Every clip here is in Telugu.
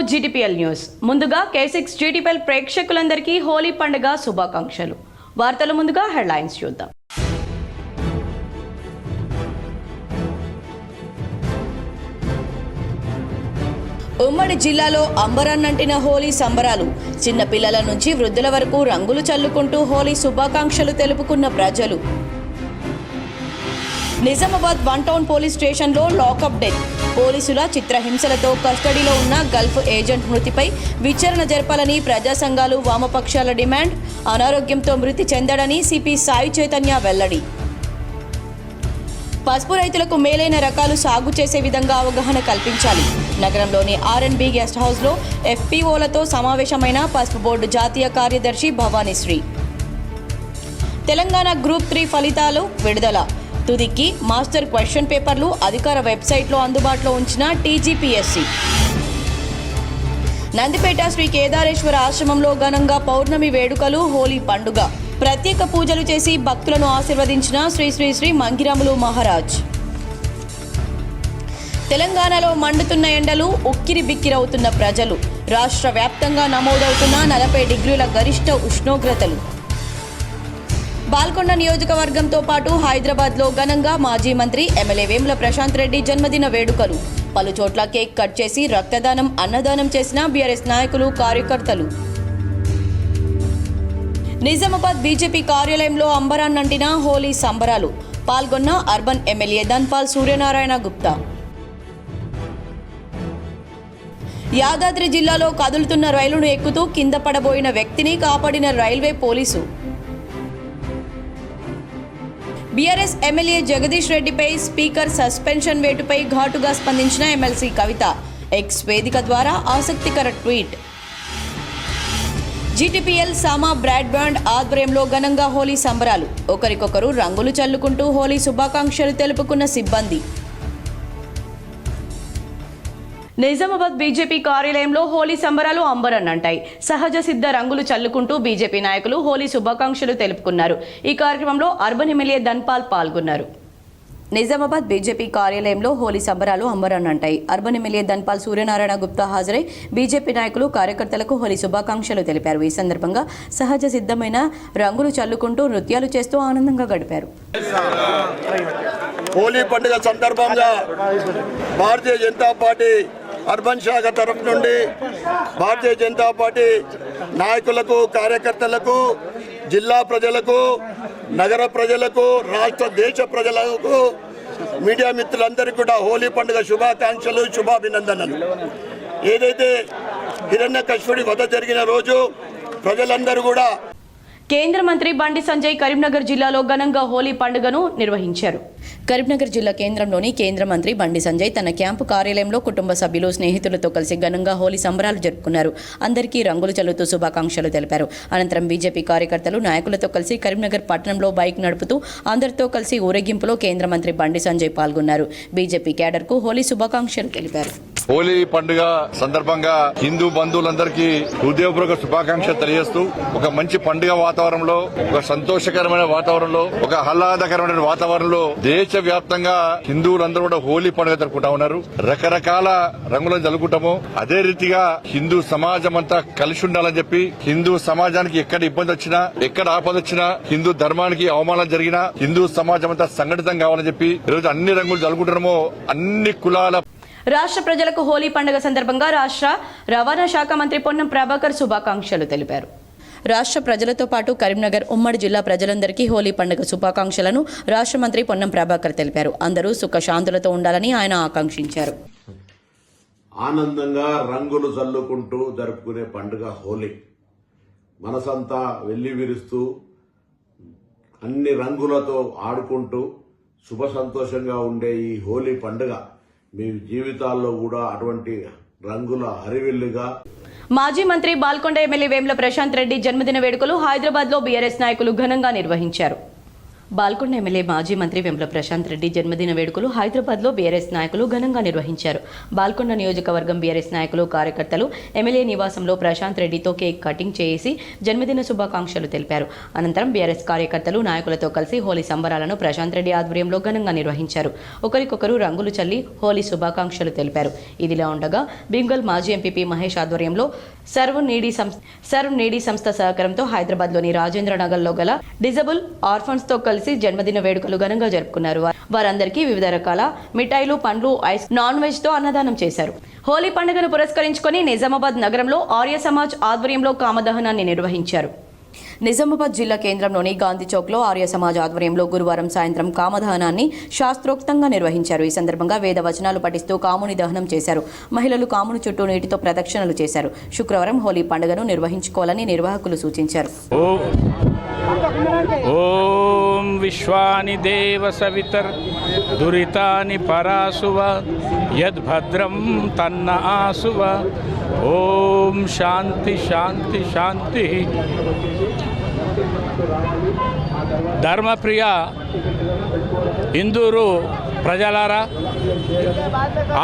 GTPL news. ముందుగా K6 జీటీపీఎల్ ప్రేక్షకులందరికీ హోలీ పండుగ శుభాకాంక్షలు. వార్తలు ముందుగా హెడ్లైన్స్ చూద్దాం. ఉమ్మడి జిల్లాలో అంబరాన్నంటిన హోలీ సంబరాలు. చిన్న పిల్లల నుంచి వృద్ధుల వరకు రంగులు చల్లుకుంటూ హోలీ శుభాకాంక్షలు తెలుపుకున్న ప్రజలు. నిజామాబాద్ 1 టౌన్ పోలీస్ స్టేషన్లో లాకప్ డెత్. పోలీసుల చిత్రహింసలతో కస్టడీలో ఉన్న గల్ఫ్ ఏజెంట్ మృతిపై విచారణ జరపాలని ప్రజా సంఘాలు వామపక్షాల డిమాండ్. అనారోగ్యంతో మృతి చెందాడని సిపి సాయి చైతన్య వెల్లడి. పసుపు రైతులకు మేలైన రకాలు సాగు చేసే విధంగా అవగాహన కల్పించాలి. నగరంలోని R&B గెస్ట్ హౌస్లో FPOలతో సమావేశమైన పసుపు బోర్డు జాతీయ కార్యదర్శి భవానీశ్రీ. తెలంగాణ గ్రూప్ 3 ఫలితాలు విడుదల. తుదికి మాస్టర్ క్వశ్చన్ పేపర్లు అధికార వెబ్సైట్లో అందుబాటులో ఉంచిన TGPSC. నందిపేట శ్రీ కేదారేశ్వర ఆశ్రమంలో ఘనంగా పౌర్ణమి వేడుకలు, హోలీ పండుగ. ప్రత్యేక పూజలు చేసి భక్తులను ఆశీర్వదించిన శ్రీ శ్రీ శ్రీ మంగిరాములు మహారాజ్. తెలంగాణలో మండుతున్న ఎండలు, ఉక్కిరి బిక్కిరవుతున్న ప్రజలు. రాష్ట్ర వ్యాప్తంగా నమోదవుతున్న 40 డిగ్రీల గరిష్ట ఉష్ణోగ్రతలు. బాల్కొండ నియోజకవర్గంతో పాటు హైదరాబాద్లో ఘనంగా మాజీ మంత్రి ఎమ్మెల్యే వేముల ప్రశాంత్ రెడ్డి జన్మదిన వేడుకలు. పలు చోట్ల కేక్ కట్ చేసి రక్తదానం, అన్నదానం చేసిన బీఆర్ఎస్ నాయకులు, కార్యకర్తలు. నిజామాబాద్ బీజేపీ కార్యాలయంలో అంబరాన్నంటిన హోలీ సంబరాలు. పాల్గొన్న అర్బన్ ఎమ్మెల్యే ధన్పాల్ సూర్యనారాయణ గుప్తా. యాదాద్రి జిల్లాలో కదులుతున్న రైలును ఎక్కుతూ కింద పడబోయిన వ్యక్తిని కాపాడిన railway police. BRS MLA Jagadish రెడ్డిపై స్పీకర్ సస్పెన్షన్ వేటుపై ఘాటుగా స్పందించిన ఎమ్మెల్సీ కవిత. ఎక్స్ వేదిక ద్వారా ఆసక్తికర ట్వీట్. జీటీపీఎల్ సామా బ్రాడ్బ్యాండ్ ఆధ్వర్యంలో ఘనంగా హోలీ సంబరాలు. ఒకరికొకరు రంగులు చల్లుకుంటూ హోలీ శుభాకాంక్షలు తెలుపుకున్న సిబ్బంది. నిజామాబాద్ బీజేపీ కార్యాలయంలో హోలీ సంబరాలు అంబరాన్నంటాయి. సహజ సిద్ధ రంగులు చల్లుకుంటూ బీజేపీ నాయకులు హోలీ శుభాకాంక్షలు తెలుపుకున్నారు. ఈ కార్యక్రమంలో అర్బన్ ఎమ్మెల్యే ధన్పాల్ పాల్గొన్నారు. నిజామాబాద్ బీజేపీ కార్యాలయంలో హోలీ సంబరాలు అంబరాన్నంటాయి. అర్బన్ ఎమ్మెల్యే ధన్పాల్ సూర్యనారాయణ గుప్తా హాజరై బీజేపీ నాయకులు, కార్యకర్తలకు హోలీ శుభాకాంక్షలు తెలిపారు. ఈ సందర్భంగా సహజ సిద్ధమైన రంగులు చల్లుకుంటూ నృత్యాలు చేస్తూ ఆనందంగా గడిపారు. హోలీ పండుగ సందర్భంగా భారతీయ జనతా పార్టీ అర్బన్ శాఖ తరఫు నుండి భారతీయ జనతా పార్టీ నాయకులకు, కార్యకర్తలకు, జిల్లా ప్రజలకు, నగర ప్రజలకు, రాష్ట్ర దేశ ప్రజలకు, మీడియా మిత్రులందరికీ కూడా హోలీ పండుగ శుభాకాంక్షలు, శుభాభినందనలు. ఏదైతే హిరణ్యకశిపుడి వధ జరిగిన రోజు ప్రజలందరూ కూడా కేంద్ర మంత్రి బండి సంజయ్ కరీంనగర్ జిల్లాలో ఘనంగా హోలీ పండుగను నిర్వహించారు. కరీంనగర్ జిల్లా కేంద్రంలోని కేంద్ర మంత్రి బండి సంజయ్ తన క్యాంపు కార్యాలయంలో కుటుంబ సభ్యులు, స్నేహితులతో కలిసి ఘనంగా హోలీ సంబరాలు జరుపుకున్నారు. అందరికీ రంగులు చల్లుతూ శుభాకాంక్షలు తెలిపారు. అనంతరం బీజేపీ కార్యకర్తలు, నాయకులతో కలిసి కరీంనగర్ పట్టణంలో బైక్ నడుపుతూ అందరితో కలిసి ఊరేగింపులో కేంద్ర మంత్రి బండి సంజయ్ పాల్గొన్నారు. బీజేపీ క్యాడర్కు హోలీ శుభాకాంక్షలు తెలిపారు. హోలీ పండుగ సందర్భంగా హిందూ బంధువులందరికీ హృదయపూర్వక శుభాకాంక్షలు తెలియజేస్తూ ఒక మంచి పండుగ వాతావరణంలో, ఒక సంతోషకరమైన వాతావరణంలో, ఒక ఆహ్లాదకరమైన వాతావరణంలో దేశవ్యాప్తంగా హిందువులందరూ కూడా హోలీ పండుగ జరుపుకుంటా ఉన్నారు. రకరకాల రంగులను జరుపుకుంటాము. అదే రీతిగా హిందూ సమాజం అంతా కలిసి ఉండాలని చెప్పి, హిందూ సమాజానికి ఎక్కడ ఇబ్బంది వచ్చినా, ఎక్కడ ఆపద వచ్చినా, హిందూ ధర్మానికి అవమానం జరిగినా హిందూ సమాజం అంతా సంఘటితం కావాలని చెప్పి ఈరోజు అన్ని రంగులు జరుపుకుంటున్నామో అన్ని కులాల రాష్ట్ర ప్రజలకు హోలీ పండుగ సందర్భంగా రాష్ట్ర రవాణా శాఖ మంత్రి పొన్నం ప్రభాకర్ శుభాకాంక్షలు తెలిపారు. రాష్ట్ర ప్రజలతో పాటు కరీంనగర్ ఉమ్మడి జిల్లా ప్రజలందరికీ హోలీ పండుగ శుభాకాంక్షలను రాష్ట్ర మంత్రి పొన్నం ప్రభాకర్ తెలిపారు. అందరూ సుఖశాంతులతో ఉండాలని ఆయన ఆకాంక్షించారు. ఆనందంగా రంగులు చల్లుకుంటూ జరుపుకునే పండుగ హోలీ. మనసంతా వెళ్లి విరుస్తూ అన్ని రంగులతో ఆడుకుంటూ శుభ సంతోషంగా ఉండే ఈ హోలీ పండుగ మీ జీవితాల్లో కూడా అటువంటి రంగుల హరివిల్లుగా. మాజీ మంత్రి బాల్కొండ ఎమ్మెల్యే వేముల ప్రశాంత్ రెడ్డి జన్మదిన వేడుకలు హైదరాబాద్ లో బీఆర్ఎస్ నాయకులు ఘనంగా నిర్వహించారు. బాల్కొండ ఎమ్మెల్యే మాజీ మంత్రి వెంపల ప్రశాంత్ రెడ్డి జన్మదిన వేడుకలు హైదరాబాద్లో బీఆర్ఎస్ నాయకులు ఘనంగా నిర్వహించారు. బాల్కొండ నియోజకవర్గం బీఆర్ఎస్ నాయకులు కార్యకర్తలు ఎమ్మెల్యే నివాసంలో ప్రశాంత్ రెడ్డితో కేక్ కటింగ్ చేసి జన్మదిన శుభాకాంక్షలు తెలిపారు. అనంతరం బీఆర్ఎస్ కార్యకర్తలు నాయకులతో కలిసి హోలీ సంబరాలను ప్రశాంత్ రెడ్డి ఆధ్వర్యంలో ఘనంగా నిర్వహించారు. ఒకరికొకరు రంగులు చల్లి హోలీ శుభాకాంక్షలు తెలిపారు. ఇదిలా ఉండగా భీమ్గల్ మాజీ ఎంపీపీ మహేష్ ఆధ్వర్యంలో సర్వ్ నీడీ సంస్థ సహకారంతో హైదరాబాద్లోని రాజేంద్ర నగర్లో గల డిజబుల్ ఆర్ఫన్స్ తో కలిసి జన్మదిన వేడుకలు ఘనంగా జరుపుకున్నారు. వారందరికీ వివిధ రకాల మిఠాయిలు, పండ్లు, ఐస్, నాన్ వెజ్ తో అన్నదానం చేశారు. హోలీ పండుగను పురస్కరించుకొని నిజామాబాద్ నగరంలో ఆర్య సమాజ్ ఆధ్వర్యంలో కామదహనాన్ని నిర్వహించారు. నిజామాబాద్ జిల్లా కేంద్రంలోని గాంధీ చౌక్లో ఆర్య సమాజ్ ఆధ్వర్యంలో గురువారం సాయంత్రం కామదహనాన్ని శాస్త్రోక్తంగా నిర్వహించారు. ఈ సందర్భంగా వేద వచనాలు పఠిస్తూ కాముని దహనం చేశారు. మహిళలు కాముని చుట్టూ నీటితో ప్రదక్షిణలు చేశారు. శుక్రవారం హోలీ పండుగను నిర్వహించుకోవాలని నిర్వాహకులు సూచించారు. ఓం విశ్వాని దేవ సవితర్ దురితాని పరాసువ యద్భద్రం తన్న ఆసువ. ఓం శాంతి శాంతి శాంతి. ధర్మప్రియ ఇందూరు ప్రజలారా,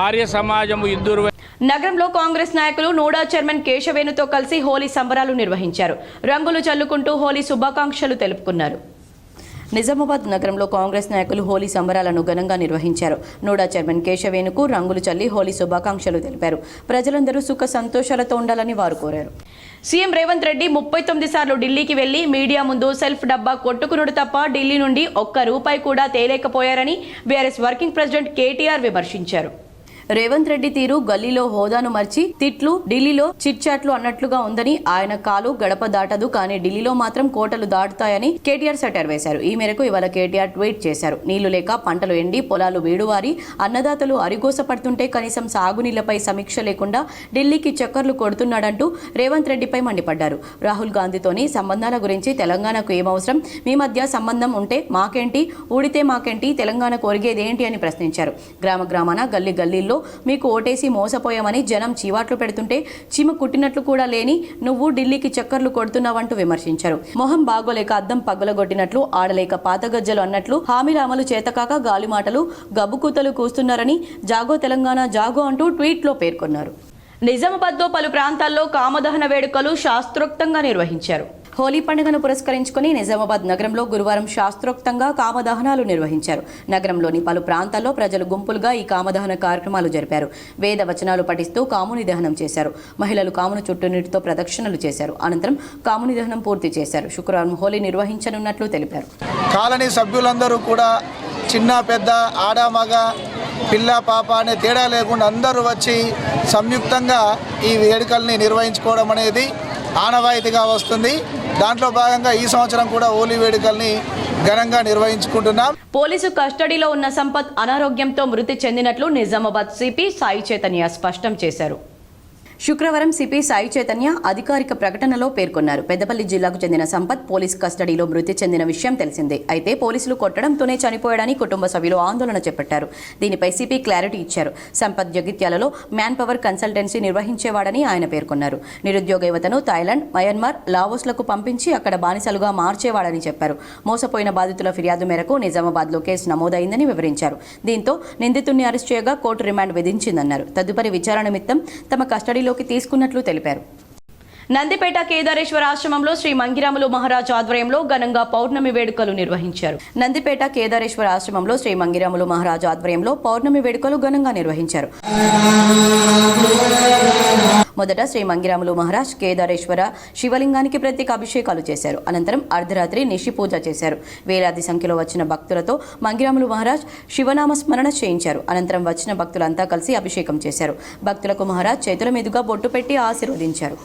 ఆర్య సమాజము ఇందూరు నగరంలో కాంగ్రెస్ నాయకులు నోడా చైర్మన్ కేశవేణుతో కలిసి హోలీ సంబరాలు నిర్వహించారు. రంగులు చల్లుకుంటూ హోలీ శుభాకాంక్షలు తెలుపుకున్నారు. నిజామాబాద్ నగరంలో కాంగ్రెస్ నాయకులు హోలీ సంబరాలను ఘనంగా నిర్వహించారు. నోడా చైర్మన్ కేశవేణుకు రంగులు చల్లి హోలీ శుభాకాంక్షలు తెలిపారు. ప్రజలందరూ సుఖ సంతోషాలతో ఉండాలని వారు కోరారు. సీఎం రేవంత్ రెడ్డి 39 సార్లు ఢిల్లీకి వెళ్లి మీడియా ముందు సెల్ఫ్ డబ్బా కొట్టుకునుడు తప్ప ఢిల్లీ నుండి ఒక్క రూపాయి కూడా తేలేకపోయారని బీఆర్ఎస్ వర్కింగ్ ప్రెసిడెంట్ కేటీఆర్ విమర్శించారు. రేవంత్ రెడ్డి తీరు గల్లీలో హోదాను మర్చి తిట్లు, ఢిల్లీలో చిట్చాట్లు అన్నట్లుగా ఉందని, ఆయన కాలు గడప దాటదు కానీ ఢిల్లీలో మాత్రం కోటలు దాటుతాయని కేటీఆర్ సెటర్ వేశారు. ఈ మేరకు ఇవాళ కేటీఆర్ ట్వీట్ చేశారు. నీళ్లు లేక పంటలు ఎండి పొలాలు వేడువారి అన్నదాతలు అరిగోస పడుతుంటే కనీసం సాగునీళ్లపై సమీక్ష లేకుండా ఢిల్లీకి చక్కర్లు కొడుతున్నాడంటూ రేవంత్ రెడ్డిపై మండిపడ్డారు. రాహుల్ గాంధీతోని సంబంధాల గురించి తెలంగాణకు ఏమవసరం, మీ మధ్య సంబంధం ఉంటే మాకేంటి, ఊడితే మాకేంటి, తెలంగాణ కొరిగేదేంటి అని ప్రశ్నించారు. గ్రామాన గల్లీల్లో మీకు ఓటేసి మోసపోయామని జనం చీవాట్లు పెడుతుంటే చీమ కుట్టినట్లు కూడా లేని నువ్వు ఢిల్లీకి చక్కర్లు కొడుతున్నావంటూ విమర్శించారు. మొహం బాగోలేక అద్దం పగలగొట్టినట్లు, ఆడలేక పాతగజ్జలు అన్నట్లు హామీల అమలు చేతకాక గాలిమాటలు గబ్బుకూతలు కూస్తున్నారని జాగో తెలంగాణ జాగో అంటూ ట్వీట్లో పేర్కొన్నారు. నిజామాబాద్లో పలు ప్రాంతాల్లో కామదహన వేడుకలు శాస్త్రోక్తంగా నిర్వహించారు. హోలీ పండుగను పురస్కరించుకుని నిజామాబాద్ నగరంలో గురువారం శాస్త్రోక్తంగా కామదహనాలు నిర్వహించారు. నగరంలోని పలు ప్రాంతాల్లో ప్రజలు గుంపులుగా ఈ కామదహన కార్యక్రమాలు జరిపారు. వేద వచనాలు పఠిస్తూ కాముని దహనం చేశారు. మహిళలు కాముని చుట్టూ నీటితో ప్రదక్షిణలు చేశారు. అనంతరం కాముని దహనం పూర్తి చేశారు. శుక్రవారం హోలీ నిర్వహించనున్నట్లు తెలిపారు. కాలనీ సభ్యులందరూ కూడా చిన్న పెద్ద ఆడ మగ పిల్ల పాప అనే తేడా లేకుండా అందరూ వచ్చి సంయుక్తంగా ఈ వేడుకల్ని నిర్వహించుకోవడం అనేది ఆనవాయితీగా వస్తుంది. దాంట్లో భాగంగా ఈ సంవత్సరం కూడా హోలీ వేడుకల్ని ఘనంగా నిర్వహించుకుంటున్నాం. పోలీసు కస్టడీలో ఉన్న సంపత్ అనారోగ్యంతో మృతి చెందినట్లు నిజామాబాద్ సిపి సాయి చైతన్య స్పష్టం చేశారు. శుక్రవారం సిపి సాయి చైతన్య అధికారిక ప్రకటనలో పేర్కొన్నారు. పెద్దపల్లి జిల్లాకు చెందిన సంపత్ పోలీస్ కస్టడీలో మృతి చెందిన విషయం తెలిసిందే. అయితే పోలీసులు కొట్టడంతోనే చనిపోయాడని కుటుంబ సభ్యులు ఆందోళన చేపట్టారు. దీనిపై సిపి క్లారిటీ ఇచ్చారు. సంపత్ జగిత్యాలలో మ్యాన్ పవర్ కన్సల్టెన్సీ నిర్వహించేవాడని ఆయన పేర్కొన్నారు. నిరుద్యోగ యువతను థాయిలాండ్, మయన్మార్, లావోస్లకు పంపించి అక్కడ బానిసలుగా మార్చేవాడని చెప్పారు. మోసపోయిన బాధితుల ఫిర్యాదు మేరకు నిజామాబాద్లో కేసు నమోదైందని వివరించారు. దీంతో నిందితుడిని అరెస్ట్ చేయగా కోర్టు రిమాండ్ విధించిందన్నారు. తదుపరి విచారణ నిమిత్తం తమ కస్టడీలోకి తీసుకున్నట్లు తెలిపారు. నందిపేట కేదారేశ్వర ఆశ్రమంలో శ్రీ మంగిరాములు మహారాజ్ ఆధ్వర్యంలో ఘనంగా పౌర్ణమి వేడుకలు నిర్వహించారు. నందిపేట కేదారేశ్వర ఆశ్రమంలో శ్రీ మంగిరాములు మహారాజ్ ఆధ్వర్యంలో పౌర్ణమి వేడుకలు ఘనంగా నిర్వహించారు. మొదట శ్రీ మంగిరాములు మహారాజ్ కేదారేశ్వర శివలింగానికి ప్రత్యేక అభిషేకాలు చేశారు. అనంతరం అర్ధరాత్రి నిషి పూజ చేశారు. వేలాది సంఖ్యలో వచ్చిన భక్తులతో మంగిరాములు మహారాజ్ శివనామ స్మరణ చేయించారు. అనంతరం వచ్చిన భక్తులంతా కలిసి అభిషేకం చేశారు. భక్తులకు మహారాజ్ చేతుల మీదుగా బొట్టు పెట్టి ఆశీర్వదించారు.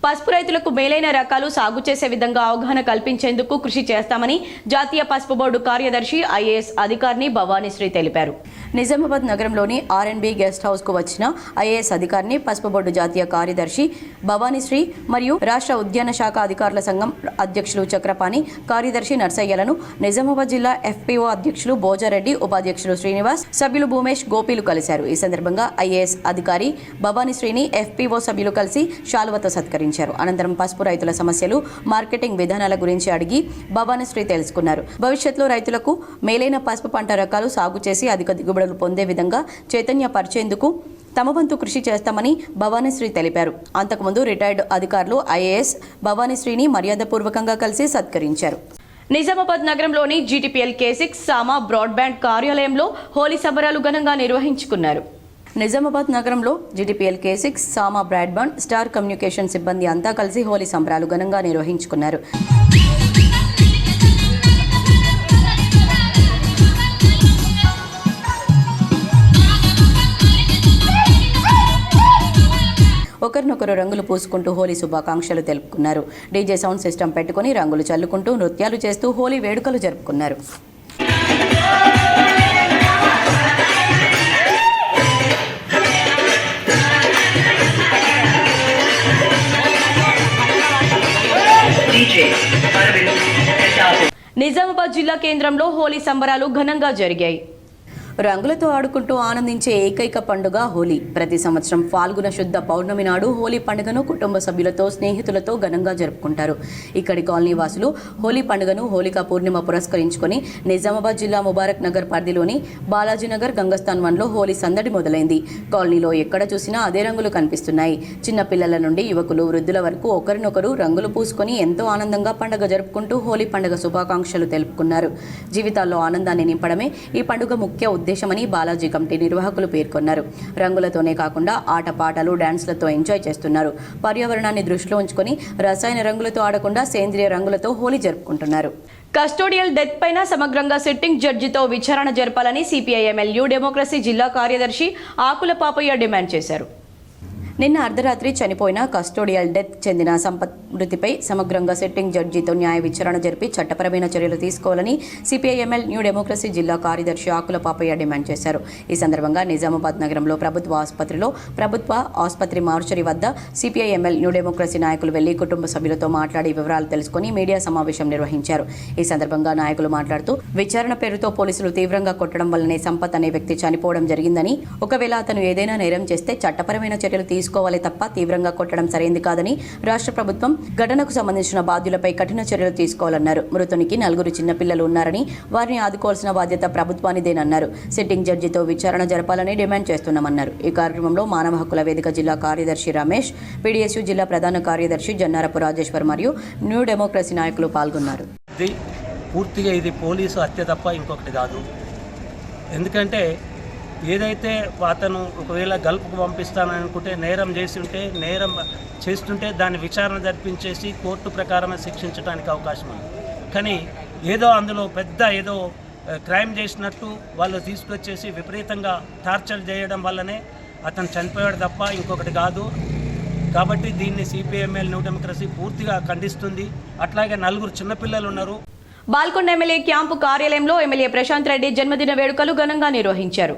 పసుపు రైతులకు మేలైన రకాలు సాగు చేసే విధంగా అవగాహన కల్పించేందుకు కృషి చేస్తామని జాతీయ పసుపు బోర్డు కార్యదర్శి ఐఏఎస్ అధికారిని భవానీశ్రీ తెలిపారు. నిజామాబాద్ నగరంలోని ఆర్ఎన్బి గెస్ట్ హౌస్ కు వచ్చిన ఐఏఎస్ అధికారిని పసుపు బోర్డు జాతీయ కార్యదర్శి భవానీశ్రీ మరియు రాష్ట్ర ఉద్యాన శాఖ అధికారుల సంఘం అధ్యక్షులు చక్రపాణి, కార్యదర్శి నర్సయ్యలను నిజామాబాద్ జిల్లా ఎఫ్పిఓ అధ్యక్షులు భోజారెడ్డి, ఉపాధ్యక్షులు శ్రీనివాస్, సభ్యులు భూమేష్, గోపీలు కలిశారు. ఈ సందర్భంగా ఐఏఎస్ అధికారి భవానీశ్రీని ఎఫ్పిఓ సభ్యులు కలిసి శాలువతో సత్కరించారు. అనంతరం పసుపు రైతుల సమస్యలు, మార్కెటింగ్ విధానాల గురించి అడిగి భవానీశ్రీ తెలుసుకున్నారు. భవిష్యత్తులో రైతులకు మేలైన పసుపు పంట రకాలు సాగు చేసి అధిక దిగుబడులు పొందే విధంగా చైతన్యపరిచేందుకు తమ వంతు కృషి చేస్తామని భవానీశ్రీ తెలిపారు. అంతకుముందు రిటైర్డ్ అధికారులు ఐఏఎస్ భవానీశ్రీని మర్యాదపూర్వకంగా కలిసి సత్కరించారు. నిజామాబాద్ నగరంలోని GTPL K6 సామా బ్రాడ్బ్యాండ్ కార్యాలయంలో హోలీ సంబరాలు ఘనంగా నిర్వహించుకున్నారు. నిజామాబాద్ నగరంలో GTPL K6 సామా బ్రాడ్బ్యాండ్ స్టార్ కమ్యూనికేషన్ సిబ్బంది అంతా కలిసి హోలీ సంబరాలు ఘనంగా నిర్వహించుకున్నారు. ఒకరినొకరు రంగులు పూసుకుంటూ హోలీ శుభాకాంక్షలు తెలుపుకున్నారు. డీజే సౌండ్ సిస్టమ్ పెట్టుకుని రంగులు చల్లుకుంటూ నృత్యాలు చేస్తూ హోలీ వేడుకలు జరుపుకున్నారు. నిజామాబాద్ జిల్లా కేంద్రంలో హోలీ సంబరాలు ఘనంగా జరిగాయి. రంగులతో ఆడుకుంటూ ఆనందించే ఏకైక పండుగ హోలీ. ప్రతి సంవత్సరం ఫాల్గుణ శుద్ధ పౌర్ణమి నాడు హోలీ పండుగను కుటుంబ సభ్యులతో, స్నేహితులతో ఘనంగా జరుపుకుంటారు. ఇక్కడి కాలనీ వాసులు హోలీ పండుగను హోలికా పూర్ణిమ పురస్కరించుకొని నిజామాబాద్ జిల్లా ముబారక్ నగర్ పరిధిలోని బాలాజీనగర్ గంగస్థాన్ 1లో హోలీ సందడి మొదలైంది. కాలనీలో ఎక్కడ చూసినా అదే రంగులు కనిపిస్తున్నాయి. చిన్న పిల్లల నుండి యువకులు, వృద్ధుల వరకు ఒకరినొకరు రంగులు పూసుకొని ఎంతో ఆనందంగా పండుగ జరుపుకుంటూ హోలీ పండుగ శుభాకాంక్షలు తెలుపుకున్నారు. జీవితాల్లో ఆనందాన్ని నింపడమే ఈ పండుగ ముఖ్య ఉద్దేశమని బాలాజీ కమిటీ నిర్వాహకులు పేర్కొన్నారు. రంగులతోనే కాకుండా ఆటపాటలు, డాన్స్లతో ఎంజాయ్ చేస్తున్నారు. పర్యావరణాన్ని దృష్టిలో ఉంచుకొని రసాయన రంగులతో ఆడకుండా సేంద్రియ రంగులతో హోలీ జరుపుకుంటున్నారు. కస్టోడియల్ డెత్ పైన సమగ్రంగా సిట్టింగ్ జడ్జితో విచారణ జరపాలని CPI-ML న్యూ డెమోక్రసీ జిల్లా కార్యదర్శి ఆకుల పాపయ్య డిమాండ్ చేశారు. నిన్న అర్ధరాత్రి చనిపోయిన కస్టోడియల్ డెత్ చెందిన సంపత్ మృతిపై సమగ్రంగా సిట్టింగ్ జడ్జితో న్యాయ విచారణ జరిపి చట్టపరమైన చర్యలు తీసుకోవాలని CPI-ML న్యూ డెమోక్రసీ జిల్లా కార్యదర్శి ఆకుల పాపయ్య డిమాండ్ చేశారు. ఈ సందర్భంగా నిజామాబాద్ నగరంలో ప్రభుత్వ ఆసుపత్రి మార్చరీ వద్ద CPI-ML న్యూ డెమోక్రసీ నాయకులు వెళ్లి కుటుంబ సభ్యులతో మాట్లాడి వివరాలు తెలుసుకుని మీడియా సమావేశం నిర్వహించారు. ఈ సందర్భంగా నాయకులు మాట్లాడుతూ విచారణ పేరుతో పోలీసులు తీవ్రంగా కొట్టడం వల్లనే సంపత్ అనే వ్యక్తి చనిపోవడం జరిగిందని, ఒకవేళ అతను ఏదైనా నేరం చేస్తే చట్టపరమైన చర్యలు తీసుకోవాలి తప్ప తీవ్రంగా కొట్టడం సరైంది కాదని, రాష్ట్ర ప్రభుత్వం ఘటనకు సంబంధించిన బాధ్యులపై కఠిన చర్యలు తీసుకోవాలన్నారు. మృతునికి 4 చిన్నపిల్లలు ఉన్నారని, వారిని ఆదుకోవాల్సిన బాధ్యత ప్రభుత్వానిదేనన్నారు. సిట్టింగ్ జడ్జితో విచారణ జరపాలని డిమాండ్ చేస్తున్నామన్నారు. ఈ కార్యక్రమంలో మానవ హక్కుల వేదిక జిల్లా కార్యదర్శి రమేష్, PDSU జిల్లా ప్రధాన కార్యదర్శి జన్నారపు రాజేశ్వర్ మరియు న్యూ డెమోక్రసీ నాయకులు పాల్గొన్నారు. పూర్తిగా ఇది పోలీసు హత్య తప్ప ఇంకొకటి కాదు. ఎందుకంటే ఏదైతే అతను ఒకవేళ గల్ఫ్కు పంపిస్తానని అనుకుంటే, నేరం చేస్తుంటే దాన్ని విచారణ జరిపించేసి కోర్టు ప్రకారమే శిక్షించడానికి అవకాశం ఉంది. కానీ అందులో పెద్ద క్రైమ్ చేసినట్టు వాళ్ళు తీసుకొచ్చేసి విపరీతంగా టార్చర్ చేయడం వల్లనే అతను చనిపోయాడు తప్ప ఇంకొకటి కాదు. కాబట్టి దీన్ని CPI-ML న్యూ డెమోక్రసీ పూర్తిగా ఖండిస్తుంది. అట్లాగే 4 చిన్నపిల్లలు ఉన్నారు. బాల్కొండ ఎమ్మెల్యే క్యాంపు కార్యాలయంలో ఎమ్మెల్యే ప్రశాంత్ రెడ్డి జన్మదిన వేడుకలు ఘనంగా నిర్వహించారు.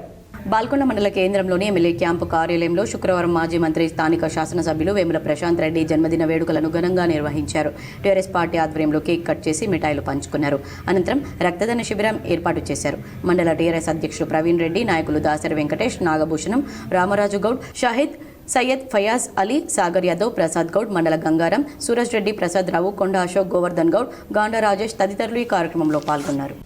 బాల్కొండ మండల కేంద్రంలోని ఎమ్మెల్యే క్యాంపు కార్యాలయంలో శుక్రవారం మాజీ మంత్రి, స్థానిక శాసనసభ్యులు వేముల ప్రశాంత్ రెడ్డి జన్మదిన వేడుకలను ఘనంగా నిర్వహించారు. టీఆర్ఎస్ పార్టీ ఆధ్వర్యంలో కేక్ కట్ చేసి మిఠాయిలు పంచుకున్నారు. అనంతరం రక్తదాన శిబిరం ఏర్పాటు చేశారు. మండల టీఆర్ఎస్ అధ్యక్షుడు ప్రవీణ్ రెడ్డి, నాయకులు దాసరి వెంకటేష్, నాగభూషణం, రామరాజు గౌడ్, షాహిద్, సయ్యద్ ఫయాజ్ అలీ, సాగర్ యాదవ్, ప్రసాద్ గౌడ్, మండల గంగారం, సూరజ్ రెడ్డి, ప్రసాద్ రావు, కొండ అశోక్, గోవర్ధన్ గౌడ్, గాండా రాజేష్ తదితరులు ఈ కార్యక్రమంలో పాల్గొన్నారు.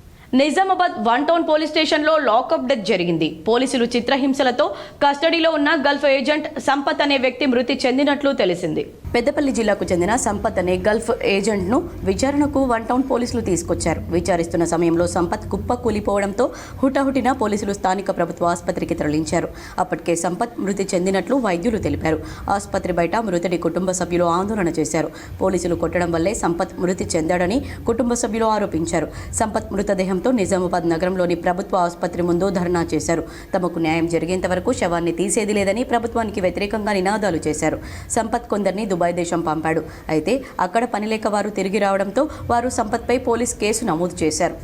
నిజామాబాద్ 1 టౌన్ పోలీస్ స్టేషన్లో లాకప్ డెత్ జరిగింది. పోలీసులు చిత్రహింసలతో కస్టడీలో ఉన్న గల్ఫ్ ఏజెంట్ సంపత్ అనే వ్యక్తి మృతి చెందినట్లు తెలిసింది. పెద్దపల్లి జిల్లాకు చెందిన సంపత్ అనే గల్ఫ్ ఏజెంట్ను విచారణకు 1 టౌన్ పోలీసులు తీసుకొచ్చారు. విచారిస్తున్న సమయంలో సంపత్ కుప్ప కూలిపోవడంతో హుటాహుటిన పోలీసులు స్థానిక ప్రభుత్వ ఆసుపత్రికి తరలించారు. అప్పటికే సంపత్ మృతి చెందినట్లు వైద్యులు తెలిపారు. ఆసుపత్రి బయట మృతుడి కుటుంబ సభ్యులు ఆందోళన చేశారు. పోలీసులు కొట్టడం వల్లే సంపత్ మృతి చెందాడని కుటుంబ సభ్యులు ఆరోపించారు. సంపత్ మృతదేహం ఆగ్రహంతో నిజామాబాద్ నగరంలోని ప్రభుత్వ ఆసుపత్రి ముందు ధర్నా చేశారు. తమకు న్యాయం జరిగేంత వరకు శవాన్ని తీసేది లేదని ప్రభుత్వానికి వ్యతిరేకంగా నినాదాలు చేశారు. సంపత్ కొందరిని దుబాయ్ దేశం పంపాడు. అయితే అక్కడ పనిలేక వారు తిరిగి రావడంతో వారు సంపత్పై పోలీస్ కేసు నమోదు చేశారు.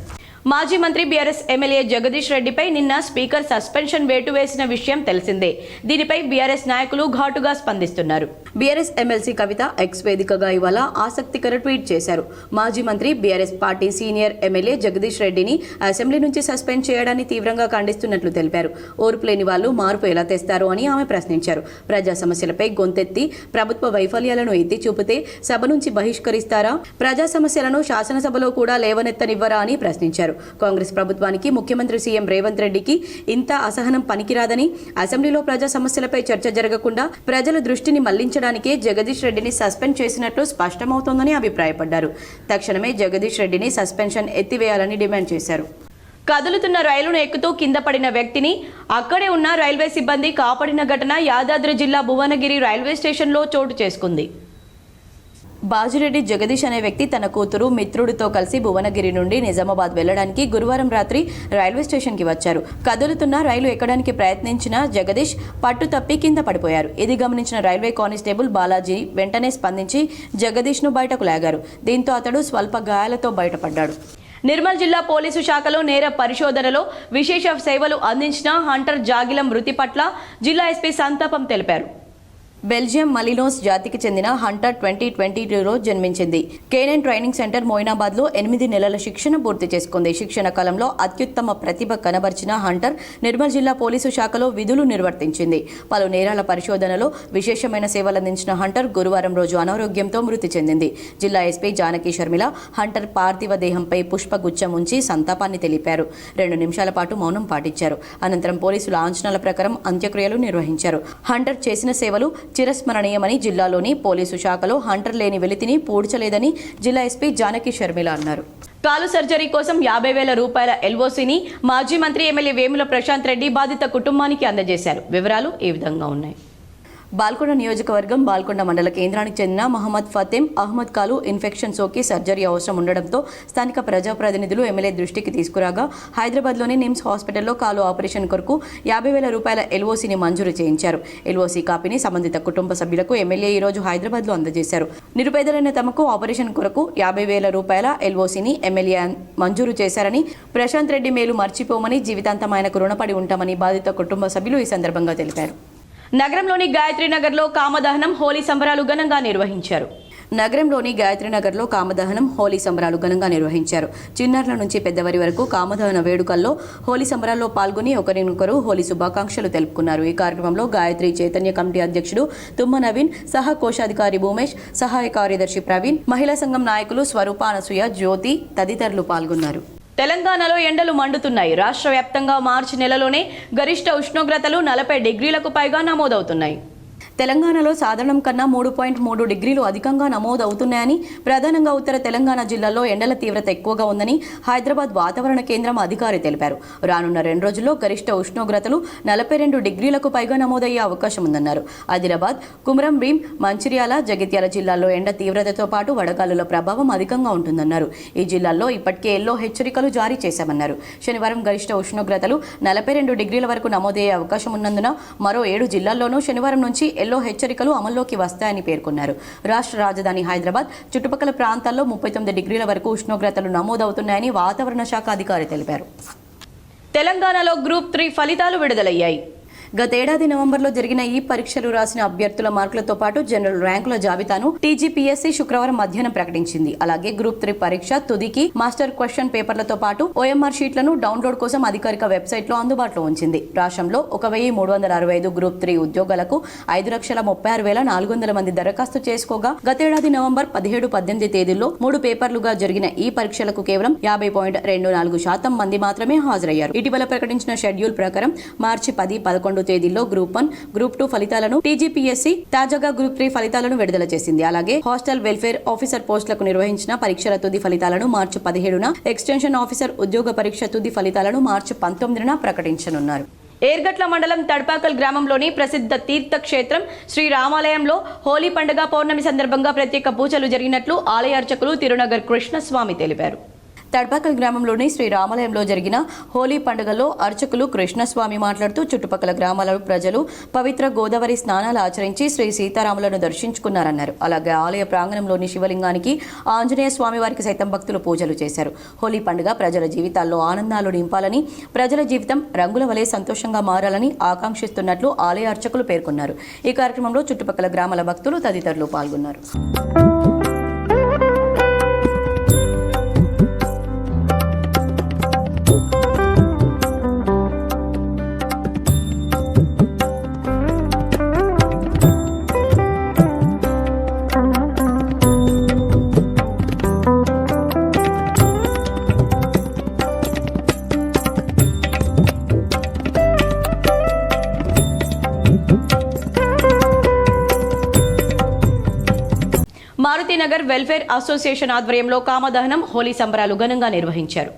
మాజీ మంత్రి బీఆర్ఎస్ ఎమ్మెల్యే జగదీష్ రెడ్డిపై నిన్న స్పీకర్ సస్పెన్షన్ వేటు వేసిన విషయం తెలిసిందే. దీనిపై బీఆర్ఎస్ నాయకులు ఘాటుగా స్పందిస్తున్నారు. బీఆర్ఎస్ ఎమ్మెల్సీ కవిత ఎక్స్ వేదికగా ఇవాళ ఆసక్తికర ట్వీట్ చేశారు. మాజీ మంత్రి BRS party senior MLA Jagadish రెడ్డిని అసెంబ్లీ నుంచి సస్పెండ్ చేయడాన్ని తీవ్రంగా ఖండిస్తున్నట్లు తెలిపారు. ఓర్పు లేని వాళ్ళు మార్పు ఎలా తెస్తారు అని ఆమె ప్రశ్నించారు. ప్రజా సమస్యలపై గొంతెత్తి ప్రభుత్వ వైఫల్యాలను ఎత్తి చూపితే సభ నుంచి బహిష్కరిస్తారా? ప్రజా సమస్యలను శాసనసభలో కూడా లేవనెత్తనివ్వరా అని ప్రశ్నించారు. కాంగ్రెస్ ప్రభుత్వానికి ముఖ్యమంత్రి సీఎం రేవంత్ రెడ్డికి ఇంత అసహనం పనికిరాదని, అసెంబ్లీలో ప్రజా సమస్యలపై చర్చ జరగకుండా ప్రజల దృష్టిని మళ్లించడానికే జగదీష్ రెడ్డిని సస్పెండ్ చేసినట్లు స్పష్టమవుతోందని అభిప్రాయపడ్డారు. తక్షణమే జగదీష్ రెడ్డిని సస్పెన్షన్ ఎత్తివేయాలని డిమాండ్ చేశారు. కదులుతున్న రైలును ఎక్కుతూ కింద పడిన వ్యక్తిని అక్కడే ఉన్న రైల్వే సిబ్బంది కాపాడిన ఘటన యాదాద్రి జిల్లా భువనగిరి రైల్వే స్టేషన్లో చోటు చేసుకుంది. బాజిరెడ్డి జగదీష్ అనే వ్యక్తి తన కూతురు మిత్రుడితో కలిసి భువనగిరి నుండి నిజామాబాద్ వెళ్లడానికి గురువారం రాత్రి రైల్వే స్టేషన్కి వచ్చారు. కదులుతున్న రైలు ఎక్కడానికి ప్రయత్నించిన జగదీష్ పట్టు తప్పి కింద పడిపోయారు. ఇది గమనించిన రైల్వే కానిస్టేబుల్ బాలాజీ వెంటనే స్పందించి జగదీష్ను బయటకు లాగారు. దీంతో అతడు స్వల్ప గాయాలతో బయటపడ్డాడు. నిర్మల్ జిల్లా పోలీసు శాఖలో నేర పరిశోధనలో విశేష సేవలు అందించిన హంటర్ జాగిలం మృతి పట్ల జిల్లా ఎస్పీ సంతాపం తెలిపారు. బెల్జియం మలినోస్ జాతికి చెందిన హంటర్ 2022లో జన్మించింది. కేనెన్ ట్రైనింగ్ సెంటర్ మోయినాబాద్లో 8 నెలల శిక్షణ పూర్తి చేసుకుంది. శిక్షణ కాలంలో అత్యుత్తమ ప్రతిభ కనబర్చిన హంటర్ నిర్మల్ జిల్లా పోలీసు శాఖలో విధులు నిర్వర్తించింది. పలు నేరాల పరిశోధనలో విశేషమైన సేవలందించిన హంటర్ గురువారం రోజు అనారోగ్యంతో మృతి చెందింది. జిల్లా ఎస్పీ జానకి షర్మిల హంటర్ పార్థివ దేహంపై పుష్పగుచ్చం ఉంచి సంతాపాన్ని తెలిపారు. 2 నిమిషాల పాటు మౌనం పాటించారు. అనంతరం పోలీసుల అంచనాల ప్రకారం అంత్యక్రియలు నిర్వహించారు. హంటర్ చేసిన సేవలు చిరస్మరణీయమని జిల్లాలోని పోలీసు శాఖలో హంటర్ లేని వెలితిని పూడ్చలేదని జిల్లా ఎస్పీ జానకి షర్మిల అన్నారు. కాలు సర్జరీ కోసం 50,000 రూపాయల ఎల్ఓసీని మాజీ మంత్రి ఎమ్మెల్యే వేముల ప్రశాంత్ రెడ్డి బాధిత కుటుంబానికి అందజేశారు. వివరాలు ఈ విధంగా ఉన్నాయి. బాల్కొండ నియోజకవర్గం బాల్కొండ మండల కేంద్రానికి చెందిన మహమ్మద్ ఫతేం అహ్మద్ కాలు ఇన్ఫెక్షన్ సోకి సర్జరీ అవసరం ఉండడంతో స్థానిక ప్రజాప్రతినిధులు ఎమ్మెల్యే దృష్టికి తీసుకురాగా హైదరాబాద్లోని నిమ్స్ హాస్పిటల్లో కాలు ఆపరేషన్ కొరకు 50,000 రూపాయల ఎల్ఓసీని మంజూరు చేయించారు. ఎల్ఓసీ కాపీని సంబంధిత కుటుంబ సభ్యులకు ఎమ్మెల్యే ఈ రోజు హైదరాబాద్లో అందజేశారు. నిరుపేదలైన తమకు ఆపరేషన్ కొరకు 50,000 రూపాయల ఎల్ఓసీని ఎమ్మెల్యే మంజూరు చేశారని, ప్రశాంత్ రెడ్డి మేలు మర్చిపోమని, జీవితాంతం ఆయనకు రుణపడి ఉంటామని బాధిత కుటుంబ సభ్యులు ఈ సందర్భంగా తెలిపారు. నగరంలోని గాయత్రీనగర్లో కామదహనం హోలీ సంబరాలు ఘనంగా నిర్వహించారు. నగరంలోని గాయత్రీనగర్లో కామదహనం హోలీ సంబరాలు ఘనంగా నిర్వహించారు. చిన్నారుల నుంచి పెద్దవారి వరకు కామదహన వేడుకల్లో హోలీ సంబరాల్లో పాల్గొని ఒకరినొకరు హోలీ శుభాకాంక్షలు తెలుపుకున్నారు. ఈ కార్యక్రమంలో గాయత్రి చైతన్య కమిటీ అధ్యక్షుడు తుమ్మ నవీన్, సహా కోశాధికారి భూమేష్, సహాయ కార్యదర్శి ప్రవీణ్, మహిళా సంఘం నాయకులు స్వరూప, అనసూయ, జ్యోతి తదితరులు పాల్గొన్నారు. తెలంగాణలో ఎండలు మండుతున్నాయి. రాష్ట్ర వ్యాప్తంగా మార్చి నెలలోనే గరిష్ట ఉష్ణోగ్రతలు 40 డిగ్రీలకు పైగా నమోదవుతున్నాయి. తెలంగాణలో సాధారణం కన్నా 3.3 డిగ్రీలు అధికంగా నమోదవుతున్నాయని, ప్రధానంగా ఉత్తర తెలంగాణ జిల్లాల్లో ఎండల తీవ్రత ఎక్కువగా ఉందని హైదరాబాద్ వాతావరణ కేంద్రం అధికారి తెలిపారు. రానున్న 2 రోజుల్లో గరిష్ట ఉష్ణోగ్రతలు 42 డిగ్రీలకు పైగా నమోదయ్యే అవకాశం ఉందన్నారు. ఆదిలాబాద్, కుమరం భీం, మంచిర్యాల, జగిత్యాల జిల్లాల్లో ఎండ తీవ్రతతో పాటు వడగాలుల ప్రభావం అధికంగా ఉంటుందన్నారు. ఈ జిల్లాల్లో ఇప్పటికే ఎల్లో హెచ్చరికలు జారీ చేశామన్నారు. శనివారం గరిష్ట ఉష్ణోగ్రతలు 42 డిగ్రీల వరకు నమోదయ్యే అవకాశం ఉన్నందున మరో 7 జిల్లాల్లోనూ శనివారం నుంచి ఎల్లో హెచ్చరికలు అమల్లోకి వస్తాయని పేర్కొన్నారు. రాష్ట్ర రాజధాని హైదరాబాద్ చుట్టుపక్కల ప్రాంతాల్లో 39 డిగ్రీల వరకు ఉష్ణోగ్రతలు నమోదవుతున్నాయని వాతావరణ శాఖ అధికారి తెలిపారు. తెలంగాణలో గ్రూప్ 3 ఫలితాలు విడుదలయ్యాయి. గతేడాది నవంబర్లో జరిగిన ఈ పరీక్షలు రాసిన అభ్యర్థుల మార్కులతో పాటు జనరల్ ర్యాంకుల జాబితాను టీజీపీఎస్సీ శుక్రవారం మధ్యాహ్నం ప్రకటించింది. అలాగే గ్రూప్ 3 పరీక్ష తుదికి మాస్టర్ క్వశ్చన్ పేపర్లతో పాటు ఓఎంఆర్ షీట్లను డౌన్లోడ్ కోసం అధికారిక వెబ్సైట్లో అందుబాటులో ఉంచింది. రాష్ట్రంలో 1,365 గ్రూప్ 3 ఉద్యోగాలకు 5,36,400 మంది దరఖాస్తు చేసుకోగా గతేడాది నవంబర్ 17, 18 తేదీల్లో 3 పేపర్లుగా జరిగిన ఈ పరీక్షలకు కేవలం 50.24% మంది మాత్రమే హాజరయ్యారు. ఇటీవల ప్రకటించిన షెడ్యూల్ ప్రకారం మార్చి 10, 11 తేదీల్లో గ్రూప్ 1, గ్రూప్ 2 ఫలితాలను టీజీపీఎస్సీ తాజాగా గ్రూప్ 3 ఫలితాలను విడుదల చేసింది. అలాగే హాస్టల్ వెల్ఫేర్ ఆఫీసర్ పోస్టులకు నిర్వహించిన పరీక్షల తుది ఫలితాలను మార్చి 17న, ఎక్స్టెన్షన్ ఆఫీసర్ ఉద్యోగ పరీక్ష తుది ఫలితాలను మార్చి 19న ప్రకటించనున్నారు. ఏర్గట్ల మండలం తడ్పాకల్ గ్రామంలోని ప్రసిద్ధ తీర్థక్షేత్రం శ్రీ రామాలయంలో హోలీ పండుగ పౌర్ణమి సందర్భంగా ప్రత్యేక పూజలు జరిగినట్లు ఆలయ అర్చకులు తిరునగర్ కృష్ణస్వామి తెలిపారు. తడ్పాకల్ గ్రామంలోని శ్రీ రామాలయంలో జరిగిన హోలీ పండుగలో అర్చకులు కృష్ణస్వామి మాట్లాడుతూ చుట్టుపక్కల గ్రామాల ప్రజలు పవిత్ర గోదావరి స్నానాలు ఆచరించి శ్రీ సీతారాములను దర్శించుకున్నారన్నారు. అలాగే ఆలయ ప్రాంగణంలోని శివలింగానికి ఆంజనేయ స్వామి వారికి సైతం భక్తులు పూజలు చేశారు. హోలీ పండుగ ప్రజల జీవితాల్లో ఆనందాలు నింపాలని, ప్రజల జీవితం రంగుల వలె సంతోషంగా మారాలని ఆకాంక్షిస్తున్నట్లు ఆలయ అర్చకులు పేర్కొన్నారు. ఈ కార్యక్రమంలో చుట్టుపక్కల గ్రామాల భక్తులు తదితరులు పాల్గొన్నారు. మారుతినగర్ వెల్ఫేర్ అసోసియేషన్ ఆధ్వర్యంలో కామదహనం హోలీ సంబరాలు ఘనంగా నిర్వహించారు.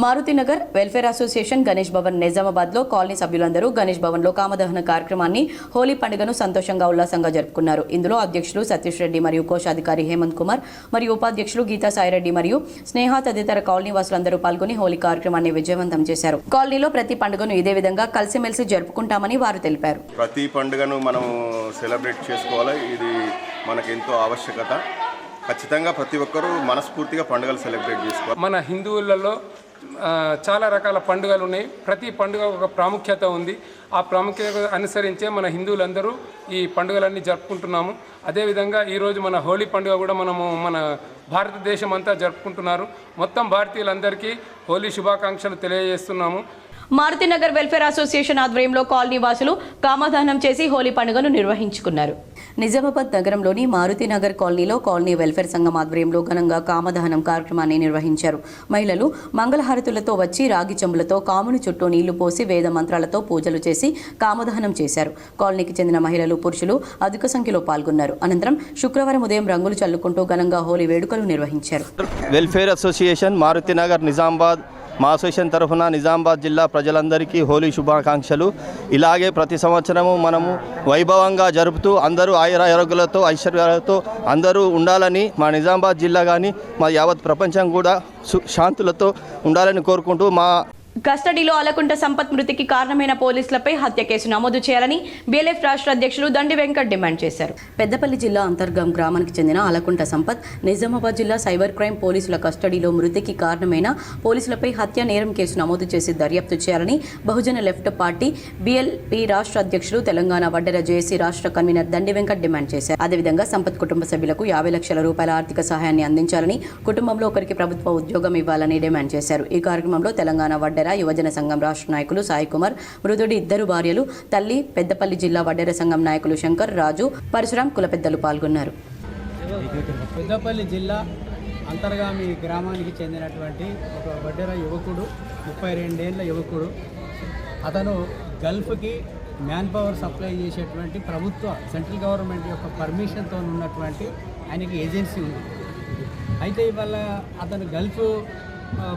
మారుతినగర్ వెల్ఫేర్ అసోసియేషన్ గణేష్ భవన్ నిజామాబాద్ లో కాలనీ సభ్యులందరూ గణేష్ భవన్ లో కామదహన కార్యక్రమాన్ని హోలీ పండుగను సంతోషంగా ఉల్లాసంగా జరుపుకున్నారు. ఇందులో అధ్యక్షులు సతీష్ రెడ్డి మరియు కోశాధికారి హేమంత్ కుమార్ మరియు ఉపాధ్యక్షులు గీతా సాయిరెడ్డి మరియు స్నేహ తదితర కాలనీ వాసులందరూ పాల్గొని హోలీ కార్యక్రమాన్ని విజయవంతం చేశారు. కాలనీలో ప్రతి పండుగను ఇదే విధంగా కలిసిమెలిసి జరుపుకుంటామని వారు తెలిపారు. ప్రతి పండుగను మనం సెలబ్రేట్ చేసుకోవాలి. ఇది మనకెంతో ఆవశ్యకత. ఖచ్చితంగా ప్రతి ఒక్కరూ మనస్ఫూర్తిగా పండుగలు సెలబ్రేట్ చేసుకోవాలి. మన హిందువులలో చాలా రకాల పండుగలు ఉన్నాయి. ప్రతి పండుగ ఒక ప్రాముఖ్యత ఉంది. ఆ ప్రాముఖ్యత అనుసరించే మన హిందువులందరూ ఈ పండుగలన్నీ జరుపుకుంటున్నాము. అదేవిధంగా ఈరోజు మన హోలీ పండుగ కూడా మన భారతదేశం అంతా జరుపుకుంటున్నారు. మొత్తం భారతీయులందరికీ హోలీ శుభాకాంక్షలు తెలియజేస్తున్నాము. మారుతినగర్ వెల్ఫేర్ అసోసియేషన్ ఆధ్వర్యంలో కాలనీ వాసులు కామదహనం చేసి హోలీ పండుగను నిర్వహించుకున్నారు. నిజామాబాద్ నగరంలోని మారుతినగర్ కాలనీలో కాలనీ వెల్ఫేర్ సంఘం ఆధ్వర్యంలో ఘనంగా కామదహనం కార్యక్రమాన్ని నిర్వహించారు. మహిళలు మంగళహారతులతో వచ్చి రాగి చెంబులతో కాముని చుట్టూ నీళ్లు పోసి వేద మంత్రాలతో పూజలు చేసి కామదహనం చేశారు. కాలనీకి చెందిన మహిళలు, పురుషులు అధిక సంఖ్యలో పాల్గొన్నారు. అనంతరం శుక్రవారం ఉదయం రంగులు చల్లుకుంటూ ఘనంగా హోలీ వేడుకలు నిర్వహించారు. వెల్ఫేర్ అసోసియేషన్ మారుతినగర్ నిజామాబాద్ మా అసోసియేషన్ తరఫున నిజామాబాద్ జిల్లా ప్రజలందరికీ హోలీ శుభాకాంక్షలు. ఇలాగే ప్రతి సంవత్సరము మనము వైభవంగా జరుపుతూ అందరూ ఆయురారోగ్యాలతో ఐశ్వర్యాలతో అందరూ ఉండాలని, మా నిజామాబాద్ జిల్లా కానీ మా యావత్ ప్రపంచం కూడా శాంతులతో ఉండాలని కోరుకుంటూ మా కస్టడీలో అలకుంట సంపత్ మృతికి కారణమైన పోలీసులపై హత్య కేసు నమోదు చేయాలని బీఎల్ఎఫ్ రాష్ట్ర అధ్యక్షులు దండి వెంకట్ డిమాండ్ చేశారు. పెద్దపల్లి జిల్లా అంతర్గం గ్రామానికి చెందిన అలకుంట సంపత్ నిజామాబాద్ జిల్లా సైబర్ క్రైమ్ పోలీసుల కస్టడీలో మృతికి కారణమైన పోలీసులపై హత్య నేరం కేసు నమోదు చేసి దర్యాప్తు చేయాలని బహుజన లెఫ్ట్ పార్టీ బీఎల్పీ రాష్ట్ర అధ్యక్షులు తెలంగాణ వడ్డెర జేఏసీ రాష్ట్ర కన్వీనర్ దండి వెంకట్ డిమాండ్ చేశారు. అదేవిధంగా సంపత్ కుటుంబ సభ్యులకు 50 లక్షల రూపాయల ఆర్థిక సహాయాన్ని అందించాలని, కుటుంబంలో ఒకరికి ప్రభుత్వ ఉద్యోగం ఇవ్వాలని డిమాండ్ చేశారు. ఈ కార్యక్రమంలో తెలంగాణ వడ్డెర యువజన సంఘం రాష్ట్ర నాయకులు సాయి కుమార్, మృతుడి ఇద్దరు భార్యలు, తల్లి, పెద్దపల్లి జిల్లా వడ్డెర సంఘం నాయకులు శంకర్, రాజు, పరశురాం, కుల పెద్దలు పాల్గొన్నారు. పెద్దపల్లి జిల్లా అంతర్గామి గ్రామానికి చెందినటువంటి ఒక వడ్డెర యువకుడు, 32 ఏళ్ల యువకుడు. అతను గల్ఫ్కి మ్యాన్ పవర్ సప్లై చేసేటువంటి ప్రభుత్వ సెంట్రల్ గవర్నమెంట్ యొక్క పర్మిషన్తో ఉన్నటువంటి ఆయనకి ఏజెన్సీ ఉంది. అయితే ఇవాళ అతను గల్ఫ్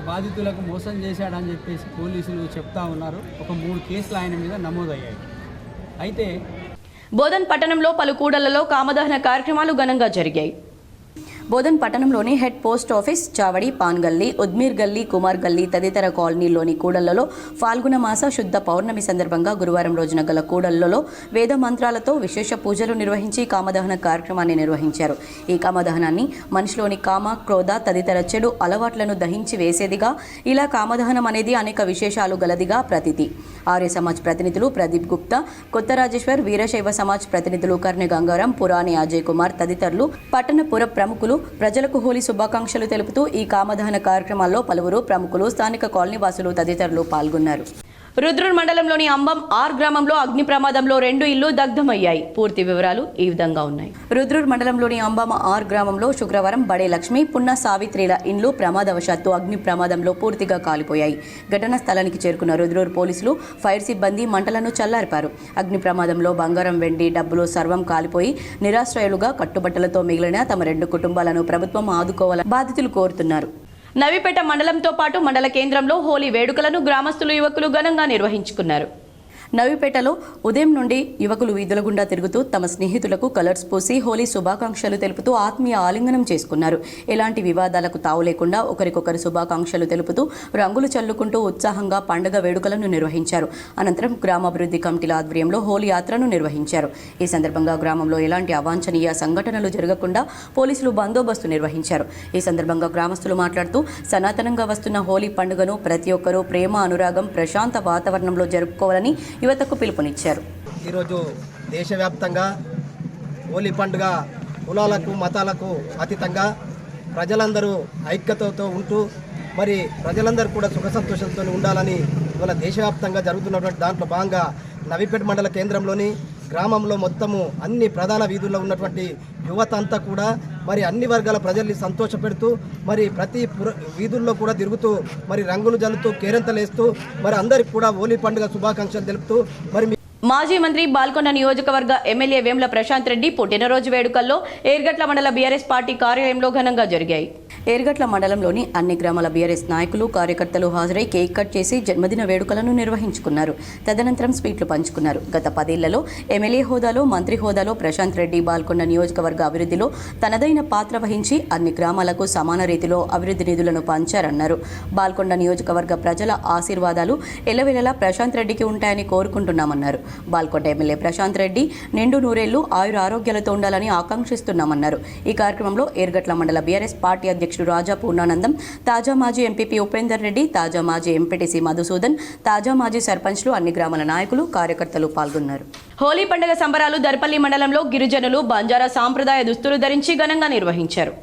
బాధితులకు మోసం చేశాడని చెప్పేసి పోలీసులు చెప్తా ఉన్నారు. ఒక 3 కేసులు ఆయన మీద నమోదయ్యాయి. అయితే బోధన్ పట్టణంలో పలు కూడళ్లలో కామదహన కార్యక్రమాలు ఘనంగా జరిగాయి. బోధన్ పట్టణంలోని హెడ్ పోస్ట్ ఆఫీస్, చావడి, పాన్ గల్లీ, ఉద్మీర్ గల్లీ, కుమార్ గల్లీ తదితర కాలనీలోని కూడళ్లలో ఫాల్గుణ మాస శుద్ధ పౌర్ణమి సందర్భంగా గురువారం రోజున గల కూడళ్లలో వేద మంత్రాలతో విశేష పూజలు నిర్వహించి కామదహన కార్యక్రమాన్ని నిర్వహించారు. ఈ కామదహనాన్ని మనిషిలోని కామ, క్రోధ తదితర చెడు అలవాట్లను దహించి వేసేదిగా, ఇలా కామదహనం అనేది అనేక విశేషాలు గలదిగా ప్రతీతి. ఆర్య సమాజ్ ప్రతినిధులు ప్రదీప్ గుప్తా, కొత్త రాజేశ్వర్, వీరశైవ సమాజ్ ప్రతినిధులు కర్ణె గంగారాం, పురాణి అజయ్ కుమార్ తదితరులు, పట్టణపుర ప్రముఖులు ప్రజలకు హోలీ శుభాకాంక్షలు తెలుపుతూ ఈ కామదహన కార్యక్రమాల్లో పలువురు ప్రముఖులు, స్థానిక కాలనీ వాసులు తదితరులు పాల్గొన్నారు. రుద్రూర్ మండలంలోని అంబం ఆర్ గ్రామంలో అగ్ని ప్రమాదంలో 2 ఇళ్లు దగ్ధమయ్యాయి. పూర్తి వివరాలు ఈ విధంగా ఉన్నాయి. రుద్రూర్ మండలంలోని అంబం ఆర్ గ్రామంలో శుక్రవారం బడే లక్ష్మి, పున్న సావిత్రిల ఇండ్లు ప్రమాదవశాత్తు అగ్ని ప్రమాదంలో పూర్తిగా కాలిపోయాయి. ఘటనా స్థలానికి చేరుకున్న రుద్రూర్ పోలీసులు, ఫైర్ సిబ్బంది మంటలను చల్లార్పారు. అగ్ని ప్రమాదంలో బంగారం, వెండి, డబ్బులు సర్వం కాలిపోయి నిరాశ్రయులుగా కట్టుబట్టలతో మిగిలిన తమ 2 కుటుంబాలను ప్రభుత్వం ఆదుకోవాలని బాధితులు కోరుతున్నారు. నవీపేట మండలంతో పాటు మండల కేంద్రంలో హోలీ వేడుకలను గ్రామస్తులు, యువకులు ఘనంగా నిర్వహించుకున్నారు. నవీపేటలో ఉదయం నుండి యువకులు వీధుల గుండా తిరుగుతూ తమ స్నేహితులకు కలర్స్ పూసి హోలీ శుభాకాంక్షలు తెలుపుతూ ఆత్మీయ ఆలింగనం చేసుకున్నారు. ఎలాంటి వివాదాలకు తావు లేకుండా ఒకరికొకరు శుభాకాంక్షలు తెలుపుతూ రంగులు చల్లుకుంటూ ఉత్సాహంగా పండుగ వేడుకలను నిర్వహించారు. అనంతరం గ్రామాభివృద్ధి కమిటీల ఆధ్వర్యంలో హోలీ యాత్రను నిర్వహించారు. ఈ సందర్భంగా గ్రామంలో ఎలాంటి అవాంఛనీయ సంఘటనలు జరగకుండా పోలీసులు బందోబస్తు నిర్వహించారు. ఈ సందర్భంగా గ్రామస్తులు మాట్లాడుతూ సనాతనంగా వస్తున్న హోలీ పండుగను ప్రతి ఒక్కరూ ప్రేమ, అనురాగం, ప్రశాంత వాతావరణంలో జరుపుకోవాలని యువతకు పిలుపునిచ్చారు. ఈరోజు దేశవ్యాప్తంగా హోలీ పండుగ కులాలకు మతాలకు అతీతంగా ప్రజలందరూ ఐక్యతతో ఉంటూ మరి ప్రజలందరూ కూడా సుఖ సంతోషంతో ఉండాలని ఇవాళ దేశవ్యాప్తంగా జరుగుతున్నటువంటి దాంట్లో భాగంగా నవీపేట మండల కేంద్రంలోని గ్రామంలో మొత్తము అన్ని ప్రధాన వీధుల్లో ఉన్నటువంటి యువత అంతా కూడా మరి అన్ని వర్గాల ప్రజల్ని సంతోషపెడుతూ మరి ప్రతి వీధుల్లో కూడా తిరుగుతూ మరి రంగులు జల్లుతూ కేరింతలేస్తూ మరి అందరికి కూడా హోలీ పండుగ శుభాకాంక్షలు తెలుపుతూ మరి మాజీ మంత్రి బాల్కొండ నియోజకవర్గ ఎమ్మెల్యే వేముల ప్రశాంత్ రెడ్డి పుట్టినరోజు వేడుకల్లో ఏర్గట్ల మండల బీఆర్ఎస్ పార్టీ కార్యాలయంలో ఘనంగా జరిగాయి. ఏర్గట్ల మండలంలోని అన్ని గ్రామాల బీఆర్ఎస్ నాయకులు, కార్యకర్తలు హాజరై కేక్ కట్ చేసి జన్మదిన వేడుకలను నిర్వహించుకున్నారు. తదనంతరం స్వీట్లు పంచుకున్నారు. గత 10 ఏళ్లలో ఎమ్మెల్యే హోదాలో, మంత్రి హోదాలో ప్రశాంత్ రెడ్డి బాల్కొండ నియోజకవర్గ అభివృద్ధిలో తనదైన పాత్ర వహించి అన్ని గ్రామాలకు సమాన రీతిలో అభివృద్ధి నిధులను పంచారన్నారు. బాల్కొండ నియోజకవర్గ ప్రజల ఆశీర్వాదాలు ఎల్లవేళలా ప్రశాంత్ రెడ్డికి ఉంటాయని కోరుకుంటున్నామన్నారు. బాల్కొండ ఎమ్మెల్యే ప్రశాంత్ రెడ్డి నిండు నూరేళ్లు ఆయుర ఆరోగ్యాలతో ఉండాలని ఆకాంక్షిస్తున్నామన్నారు. ఈ కార్యక్రమంలో ఏర్గట్ల మండల బీఆర్ఎస్ పార్టీ అధ్యక్షుడు రాజా పూర్ణానందం, తాజా మాజీ ఎంపీపీ ఉపేందర్ రెడ్డి, తాజా మాజీ ఎంపీటీసీ మధుసూదన్, తాజా మాజీ సర్పంచ్లు, అన్ని గ్రామాల నాయకులు, కార్యకర్తలు పాల్గొన్నారు. హోలీ పండుగ సంబరాలు దర్పల్లి మండలంలో గిరిజనులు బంజారా సాంప్రదాయ దుస్తులు ధరించి ఘనంగా నిర్వహించారు.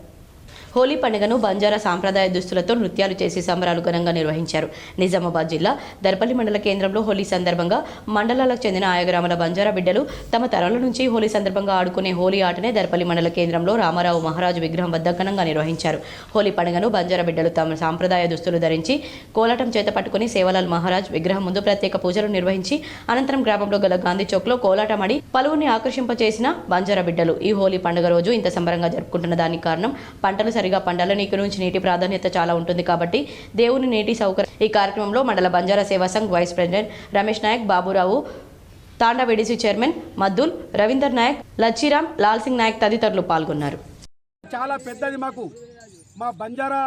హోలీ పండుగను బంజారా సాంప్రదాయ దుస్తులతో నృత్యాలు చేసి సంబరాలు ఘనంగా నిర్వహించారు. నిజామాబాద్ జిల్లా దర్పల్లి మండల కేంద్రంలో హోలీ సందర్భంగా మండలాలకు చెందిన ఆయా గ్రామాల బంజారా బిడ్డలు తమ తరాల నుంచి హోలీ సందర్భంగా ఆడుకునే హోలీ ఆటనే దర్పల్లి మండల కేంద్రంలో రామారావు మహారాజు విగ్రహం వద్ద ఘనంగా నిర్వహించారు. హోలీ పండుగను బంజారా బిడ్డలు తమ సాంప్రదాయ దుస్తులు ధరించి కోలాటం చేత పట్టుకుని సేవలాల్ మహారాజ్ విగ్రహం ముందు ప్రత్యేక పూజలు నిర్వహించి అనంతరం గ్రామంలో గల గాంధీ చౌక్లో కోలాటమాడి పలువురిని ఆకర్షింపచేసిన బంజారా బిడ్డలు ఈ హోలీ పండుగ రోజు ఇంత సంబరంగా జరుపుకుంటున్న దానికి కారణం పంటలు సరిగా పండాల నీకు నుంచి నీటి ప్రాధాన్యత చాలా ఉంటుంది కాబట్టి దేవుని నీటి సౌకర్యం. ఈ కార్యక్రమంలో మండల బంజారా సేవా సంఘ్ వైస్ ప్రెసిడెంట్ రమేష్ నాయక్, బాబురావు, తాండా విడిసి చైర్మన్ మద్దుల్, రవీందర్ నాయక్, లచ్చిరామ్, లాల్ సింగ్ నాయక్ తదితరులు పాల్గొన్నారు. చాలా పెద్దది మాకు మా బంజారా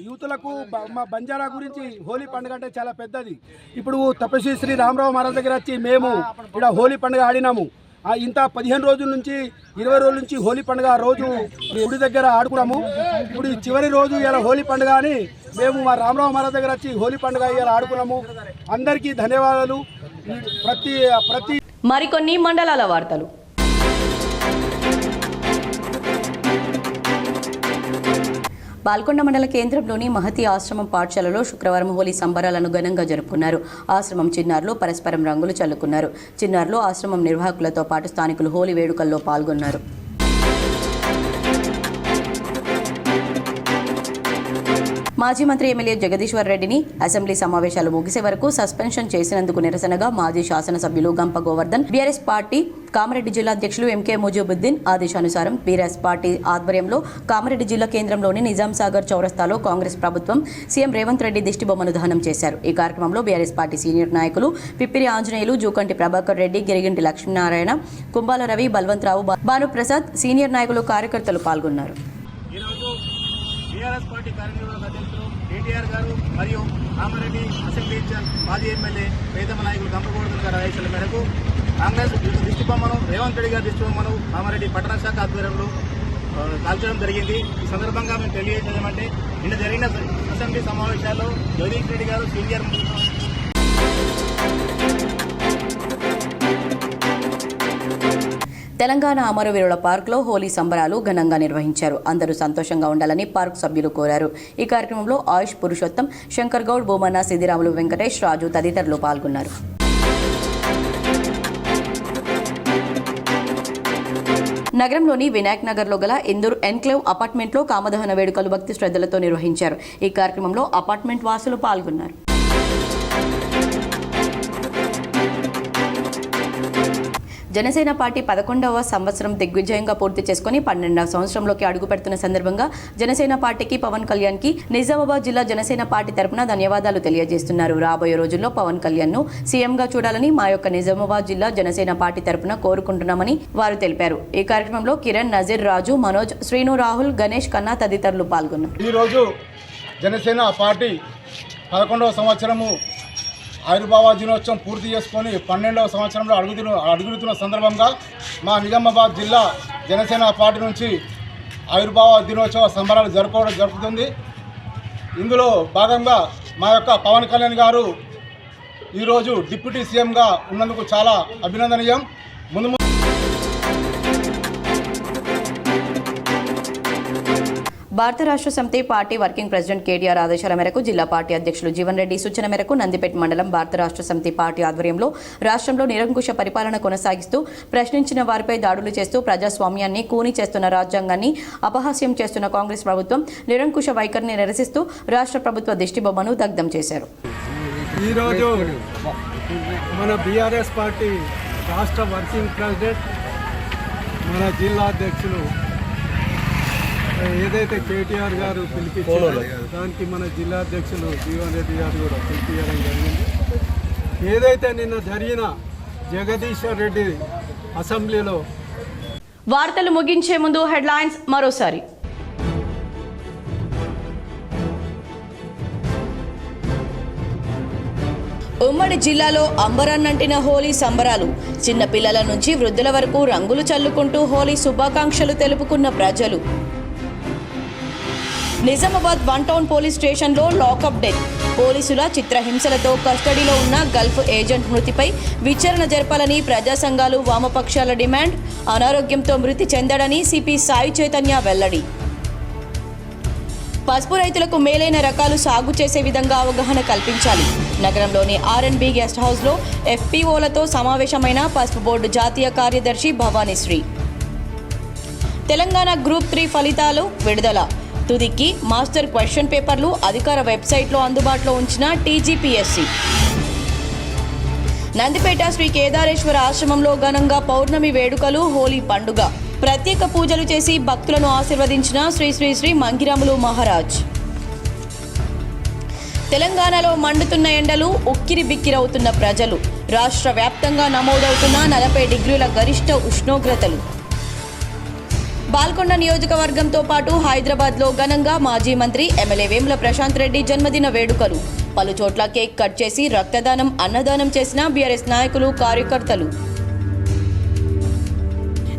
యూతులకు మా బంజారా గురించి హోలీ పండుగ అంటే చాలా పెద్దది. ఇప్పుడు తపస్వి శ్రీ రామరావు మహారాజ్ దగ్గర వచ్చి మేము ఇక్కడ హోలీ పండుగ ఆడినాము. ఇంత 15 రోజుల నుంచి 20 రోజుల నుంచి హోలీ పండుగ రోజు గుడి దగ్గర ఆడుకున్నాము. ఇప్పుడు చివరి రోజు ఇలా హోలీ పండుగ అని మేము మా రామరావు మహారాజ్ దగ్గర వచ్చి హోలీ పండుగ ఇలా ఆడుకున్నాము. అందరికీ ధన్యవాదాలు. ప్రతి మరికొన్ని మండలాల వార్తలు. బాల్కొండ మండల కేంద్రంలోని మహతి ఆశ్రమం పాఠశాలలో శుక్రవారం హోలీ సంబరాలను ఘనంగా జరుపుకున్నారు. ఆశ్రమం చిన్నారులు పరస్పరం రంగులు చల్లుకున్నారు. చిన్నారులు ఆశ్రమం నిర్వాహకులతో పాటు స్థానికులు హోలీ వేడుకల్లో పాల్గొన్నారు. మాజీ మంత్రి ఎమ్మెల్యే జగదీశ్వర్ రెడ్డిని అసెంబ్లీ సమావేశాలు ముగిసే వరకు సస్పెన్షన్ చేసినందుకు నిరసనగా మాజీ శాసనసభ్యులు గంప గోవర్ధన్, బీఆర్ఎస్ పార్టీ కామారెడ్డి జిల్లా అధ్యక్షులు ఎంకే ముజీబుద్దీన్ ఆదేశానుసారం బీఆర్ఎస్ పార్టీ ఆధ్వర్యంలో కామారెడ్డి జిల్లా కేంద్రంలోని నిజాం సాగర్ చౌరస్తాలో కాంగ్రెస్ ప్రభుత్వం సీఎం రేవంత్ రెడ్డి దిష్టిబొమ్మను దహనం చేశారు. ఈ కార్యక్రమంలో బీఆర్ఎస్ పార్టీ సీనియర్ నాయకులు పిప్పిరి ఆంజనేయులు, జూకంటి ప్రభాకర్ రెడ్డి, గిరిగింటి లక్ష్మీనారాయణ, కుంబాల రవి, బల్వంతరావు, భానుప్రసాద్, సీనియర్ నాయకులు, కార్యకర్తలు పాల్గొన్నారు. టీఆర్ఎస్ పార్టీ కార్యనిర్వాహక అధ్యక్షులు కేటీఆర్ గారు మరియు కామారెడ్డి అసెంబ్లీ మాజీ ఎమ్మెల్యే పేదమ నాయకులు గంపగోవర్ధన్ గారి ఆదేశాల మేరకు కాంగ్రెస్ దిష్టిబొమ్మను రేవంత్ రెడ్డి గారి దిష్టిబొమ్మను కామారెడ్డి పట్టణ శాఖ ఆధ్వర్యంలో కాల్చడం జరిగింది. ఈ సందర్భంగా మేము తెలియజేయడం ఏమంటే నిన్న జరిగిన అసెంబ్లీ సమావేశాల్లో జగదీష్ రెడ్డి గారు సీనియర్ తెలంగాణ అమరవీరుల పార్క్లో హోలీ సంబరాలు ఘనంగా నిర్వహించారు. అందరూ సంతోషంగా ఉండాలని పార్క్ సభ్యులు కోరారు. ఈ కార్యక్రమంలో ఆయుష్ పురుషోత్తం, శంకర్ గౌడ్, బొమ్మన్న, సిద్దిరాములు, వెంకటేష్, రాజు తదితరులు పాల్గొన్నారు. నగరంలోని వినాయక్ నగర్లో గల ఇందూర్ ఎన్క్లేవ్ అపార్ట్మెంట్లో కామదహన వేడుకలు భక్తి శ్రద్ధలతో నిర్వహించారు. ఈ కార్యక్రమంలో అపార్ట్మెంట్ వాసులు పాల్గొన్నారు. జనసేన పార్టీ 11వ సంవత్సరం దిగ్విజయంగా పూర్తి చేసుకుని 12వ సంవత్సరంలోకి అడుగు పెడుతున్న సందర్భంగా జనసేన పార్టీకి పవన్ కళ్యాణ్ కి నిజామాబాద్ జిల్లా జనసేన పార్టీ తరపున ధన్యవాదాలు తెలియజేస్తున్నారు. రాబోయే రోజుల్లో పవన్ కళ్యాణ్ ను సీఎంగా చూడాలని మా యొక్క నిజామాబాద్ జిల్లా జనసేన పార్టీ తరపున కోరుకుంటున్నామని వారు తెలిపారు. ఈ కార్యక్రమంలో కిరణ్, నజీర్, రాజు, మనోజ్, శ్రీను, రాహుల్, గణేష్, కన్నా తదితరులు పాల్గొన్నారు. ఈరోజు జనసేన పార్టీ 11వ సంవత్సరము ఆవిర్భావ దినోత్సవం పూర్తి చేసుకొని 12వ సంవత్సరంలో అడుగుతున్న సందర్భంగా మా నిజామాబాద్ జిల్లా జనసేన పార్టీ నుంచి ఆవిర్భావ దినోత్సవ సంబరాలు జరుపుతుంది. ఇందులో భాగంగా మా యొక్క పవన్ కళ్యాణ్ గారు ఈరోజు డిప్యూటీ సీఎంగా ఉన్నందుకు చాలా అభినందనీయం. ముందు భారత రాష్ట్ర సమితి పార్టీ వర్కింగ్ ప్రెసిడెంట్ కేటీఆర్ ఆదేశాల మేరకు జిల్లా పార్టీ అధ్యక్షులు జీవన్ రెడ్డి సూచన మేరకు నందిపేట మండలం భారత రాష్ట్ర సమితి పార్టీ ఆధ్వర్యంలో రాష్ట్రంలో నిరంకుశ పరిపాలన కొనసాగిస్తూ ప్రశ్నించిన వారిపై దాడులు చేస్తూ ప్రజాస్వామ్యాన్ని కూని చేస్తున్న రాజ్యాంగాన్ని అపహాస్యం చేస్తున్న కాంగ్రెస్ ప్రభుత్వం నిరంకుశ వైఖరిని నిరసిస్తూ రాష్ట్ర ప్రభుత్వ దిష్టిబొమ్మను దగ్ధం చేశారు. ఈరోజు మన బీఆర్ఎస్ పార్టీ రాష్ట్ర వర్కింగ్ ప్రెసిడెంట్ మన జిల్లా అధ్యక్షులు ఏదైతే కేటీఆర్ గారు పిలిపించారో దానికి మన జిల్లా అధ్యక్షులు జీవన్ రెడ్డి గారు కూడా పిలిపించడం జరిగింది. ఏదైతే నిన్న జరిగిన జగదీశ్వర్ రెడ్డి అసెంబ్లీలో వార్తలు ముగించే ముందు హెడ్లైన్స్ మరోసారి. ఉమ్మడి జిల్లాలో అంబరాన్నంటిన హోలీ సంబరాలు. చిన్న పిల్లల నుంచి వృద్ధుల వరకు రంగులు చల్లుకుంటూ హోలీ శుభాకాంక్షలు తెలుపుకున్న ప్రజలు. నిజామాబాద్ 1 టౌన్ పోలీస్ స్టేషన్లో లాకప్ డెత్. పోలీసుల చిత్రహింసలతో కస్టడీలో ఉన్న గల్ఫ్ ఏజెంట్ మృతిపై విచారణ జరపాలని ప్రజా సంఘాలు, వామపక్షాల డిమాండ్. అనారోగ్యంతో మృతి చెందడని సిపి సాయి చైతన్య వెల్లడి. పసుపు రైతులకు మేలైన రకాలు సాగు చేసే విధంగా అవగాహన కల్పించాలి. నగరంలోని R&B గెస్ట్ హౌస్లో FPOలతో సమావేశమైన పసుపు బోర్డు జాతీయ కార్యదర్శి భవానీశ్రీ. తెలంగాణ గ్రూప్ 3 ఫలితాలు విడుదల. తుదికి మాస్టర్ క్వశ్చన్ పేపర్లు అధికార వెబ్సైట్లో అందుబాటులో ఉంచిన TGPSC. నందిపేట శ్రీ కేదారేశ్వర ఆశ్రమంలో ఘనంగా పౌర్ణమి వేడుకలు, హోలీ పండుగ. ప్రత్యేక పూజలు చేసి భక్తులను ఆశీర్వదించిన శ్రీ శ్రీ శ్రీ మంగిరాములు మహారాజ్. తెలంగాణలో మండుతున్న ఎండలు, ఉక్కిరి బిక్కిరవుతున్న ప్రజలు. రాష్ట్ర వ్యాప్తంగా నమోదవుతున్న 40 డిగ్రీల గరిష్ట ఉష్ణోగ్రతలు. బాల్కొండ నియోజకవర్గంతో పాటు హైదరాబాద్లో ఘనంగా మాజీ మంత్రి ఎమ్మెల్యే వేముల ప్రశాంత్ రెడ్డి జన్మదిన వేడుకలు. పలు చోట్ల కేక్ కట్ చేసి రక్తదానం, అన్నదానం చేసిన బీఆర్ఎస్ నాయకులు, కార్యకర్తలు.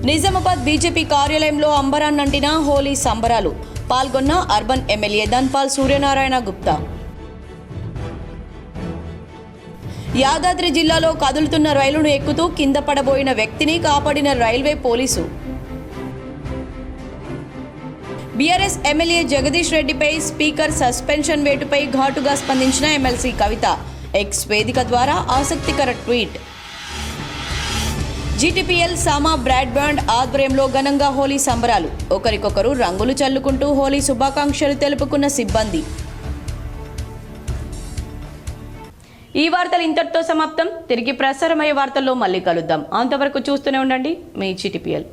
నిజామాబాద్ బీజేపీ కార్యాలయంలో అంబరాన్నంటిన హోలీ సంబరాలు. పాల్గొన్న అర్బన్ ఎమ్మెల్యే ధన్పాల్ సూర్యనారాయణ గుప్తా. యాదాద్రి జిల్లాలో కదులుతున్న రైలును ఎక్కుతూ కింద పడబోయిన వ్యక్తిని కాపాడిన railway police. BRS MLA Jagadish రెడ్డిపై స్పీకర్ సస్పెన్షన్ వేటుపై ఘాటుగా స్పందించిన ఎమ్మెల్సీ కవిత. ఎక్స్ వేదిక ద్వారా ఆసక్తికర ట్వీట్. GTPL సామా బ్రాడ్బ్యాండ్ ఆధ్వర్యంలో ఘనంగా హోలీ సంబరాలు. ఒకరికొకరు రంగులు చల్లుకుంటూ హోలీ శుభాకాంక్షలు తెలుపుకున్న సిబ్బంది. ఈ వార్తలు ఇంతటితో సమాప్తం. తిరిగి ప్రసారమయ్యే వార్తల్లో మళ్ళీ కలుద్దాం. అంతవరకు చూస్తూనే ఉండండి మీ GTPL.